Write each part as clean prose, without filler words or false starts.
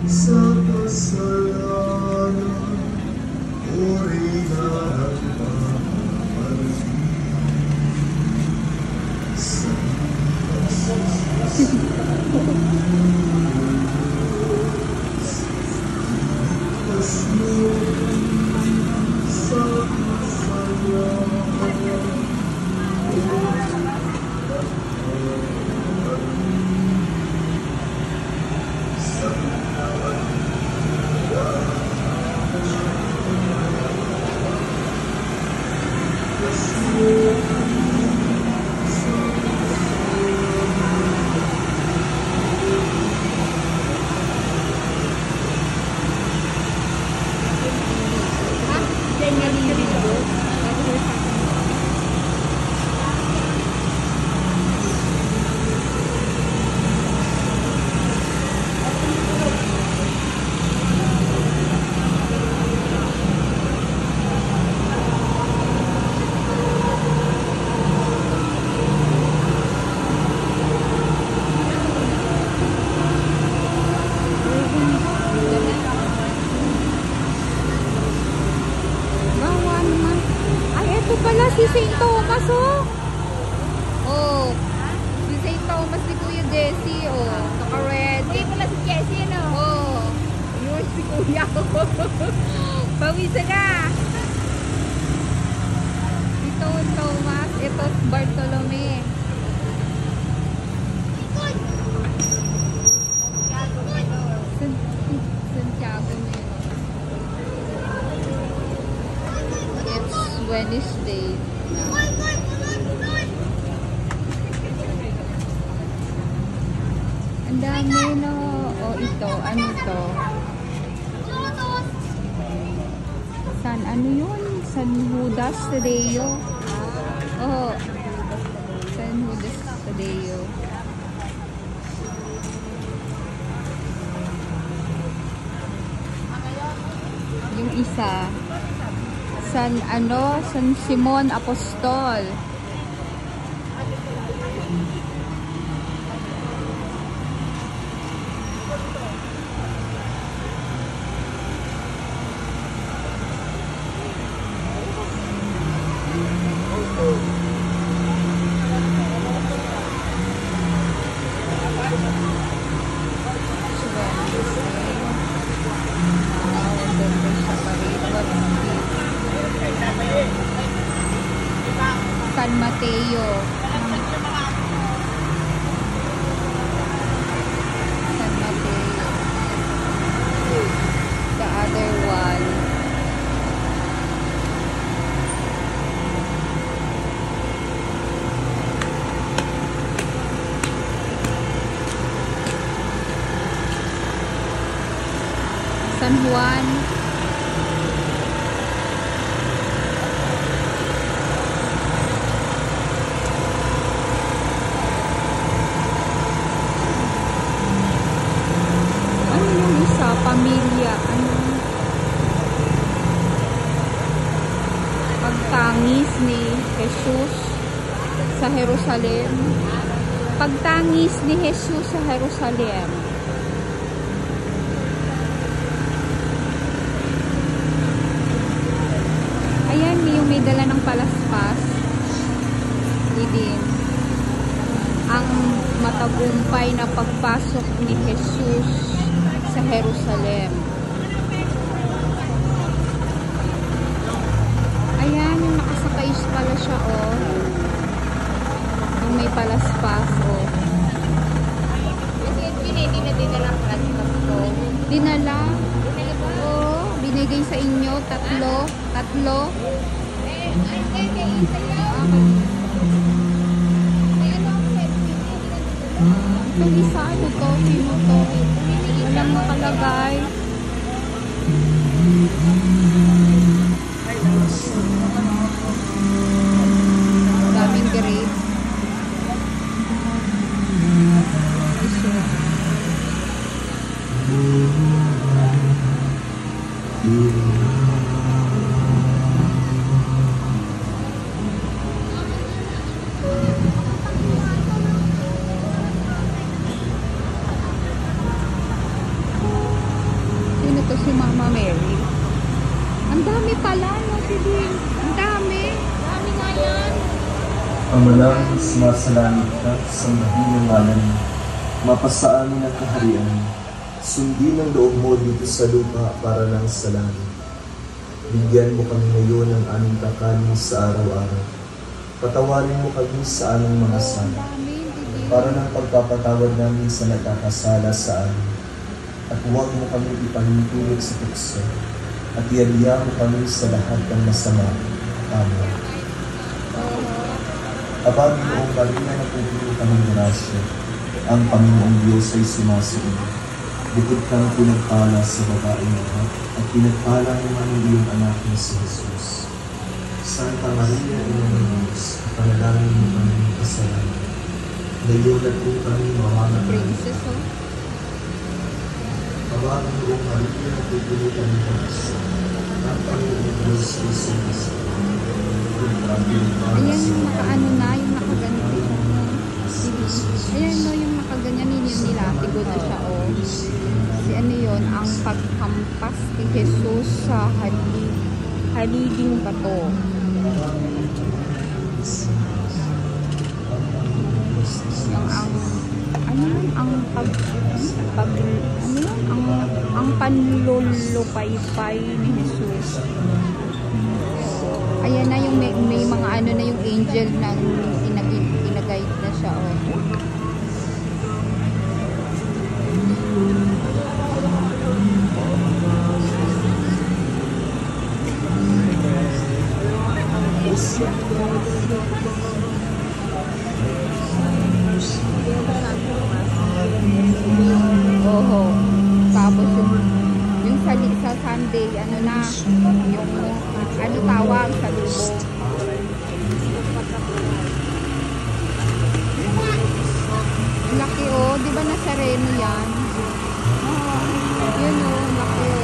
sa kasalanan, uri na ang pagpapalagi sa si St. Thomas, oh. Oh. Si St. Thomas ni Kuya Jessie, oh. Naka-red. Hindi pala si Jessie, no? Oh. Yun si Kuya. Pawisa na. Si St. Thomas. Ito si Bartolome. Santiago na yun. It's Wednesday. Ang dami na. O ito, ano to? Ano yun? San Judas Tadeo. Oh. San Judas Tadeo. Yung isa. San Simon Apostol. San Mateo. San Mateo. The other one. San Juan. Pamilya, pagtangis ni Jesus sa Jerusalem. Pagtangis ni Jesus sa Jerusalem. Ayan, yung may dala ng palaspas. Idin. Ang matagumpay na pagpasok ni Jesus sa Jerusalem. Ayan, yung nakasakay pala siya, oh. Yung may palaspas, oh. Kasi hindi na dinala ang palaspas ko. Dinala? Dinala ba? Oo, binigay sa inyo, tatlo. Kaya isa yan. Itong isa, ano to? Sino to? Walang makalagay. Daming grapes. si Mama Mary. Ang dami pala, no, si Din. Ang dami. Dami nga yan. Amanang sumasalangit ka sa mahinang ngalan mo. Mapasa amin ang kaharian. Sundin ang loob mo dito sa lupa para lang sa langit. Bigyan mo kami ngayon ng aming kakanin sa araw-araw. Patawarin mo kami sa aming mga Ang sala, dami, Didi. para ng pagpapatawad namin sa nagkakasala sa amin. At huwag mo kami ipahintulot sa tukso, at ialiya mo kami sa lahat ng masama. Amen. Aba, Ginoong Maria, napupuno ka ng grasya. Ang Panginoong Diyos ay sumasiin. Bukod kang pinagpala sa babaeng lahat, at pinagpala naman ang iyong anak na si Jesus. Santa Maria, Ina ng Diyos, panalangin mo kami ng kasalanan. Ngayon at kung kami mamamatay. Princess, oh. Aba, Ginoong Maria, napupuno ka ng grasya. Ang Panginoong Diyos ay sumasiin. Ayan yung nakaano na, yung nakaganti. Ayan no, yung nakaganyan yun yung nilatigo na siya, oh. Si ano yun, ang paghampas ni Jesus sa haliding bato. Yung ang panlulupaypay ni Jesus. Ayan na yung may mga ano na yung angel na inagay na siya, oh. Oho. Tapos yung sa Sunday, ano na, yung ano tawag sa lubo. Laki, oh, di ba nasa Reno yan? Yun, oh, laki, oh.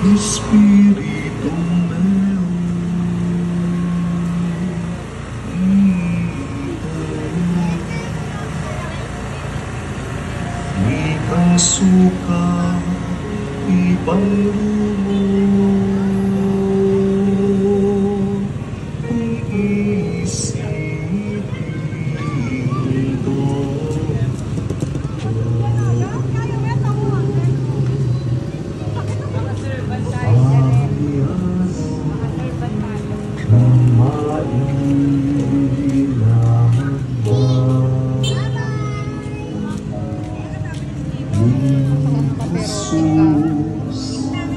Espiritu meu, ikasuka ipanglumo ang isipin ito.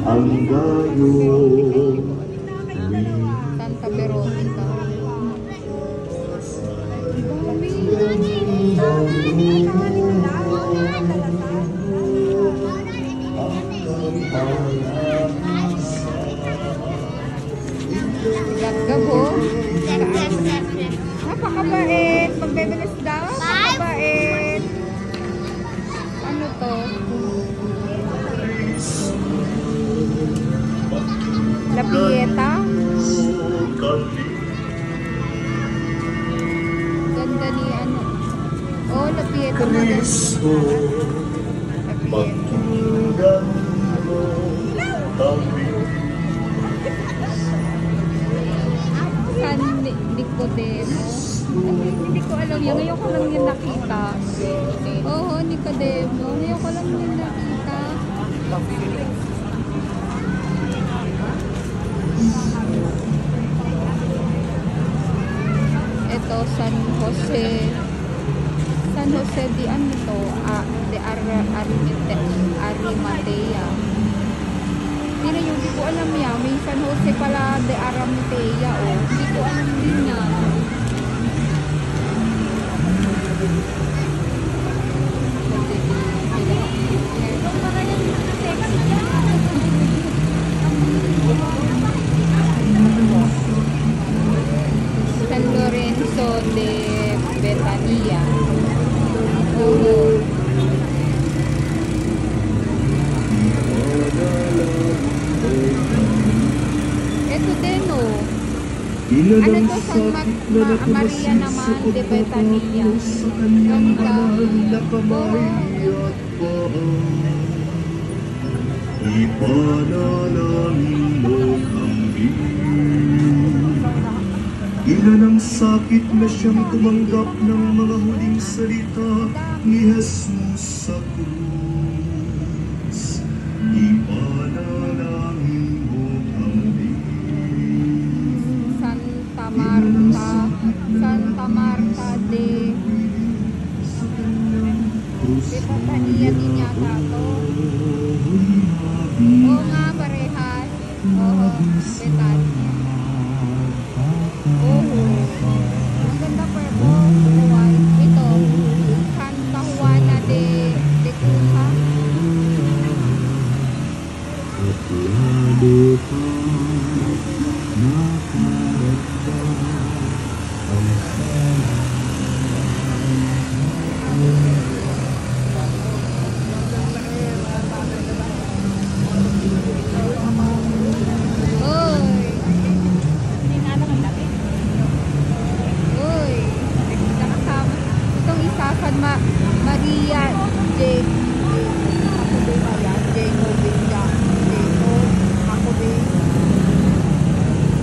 Ang gayon Santa Veronica. Gagabo. Napakabait. Pagbebeles daw. Napakabait. Ano to? La Pieta. Ganda ni ano. Oh, La Pieta. Cristo, pakinggan mo kami. San Nicodemo. Hindi ko alam yan. Ngayon ko lang yung nakita. Oo, Nicodemo. Ngayon ko lang yung nakita. Ito, San Jose. San Jose di ano to? De Arimatea. Hindi na yun, hindi ko alam yan. May San Jose pala de Arimatea, oh. Hindi ko alam din yan. San Lorenzo de Betania. Oo. Ilan Ano ang to, sakit na Maria nakamasid naman, sa de Betania. pagpapako sa kanyang Ganda. banal na kamay at paa. Ipanalangin mo kami. Ilan ang sakit na siyang tumanggap ng mga huling salita ni Jesus sa krus. Ipanalangin mo kami. Santa Marta, Santa Marta de Betania din yata to. Oo nga, parehas. Oo, Betania. Oo. Ang ganda pa ito. White. Ito, Santa Juana de Cusa. At lalo pa nakaragdag ang Uy! Uy! Nakasama. Itong isa, Maria J. Ako ba yan? Jacob. Ako ba?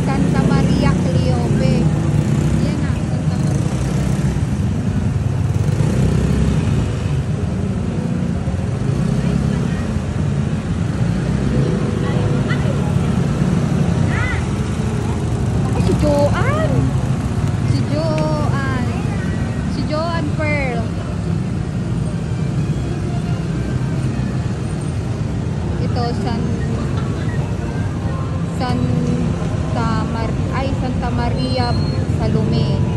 Santa Maria Cleope. Yan na, Santa Maria. Ako si Joanne. Si Joanne. Si Joanne Pearl. Ito, Santa Maria Salome.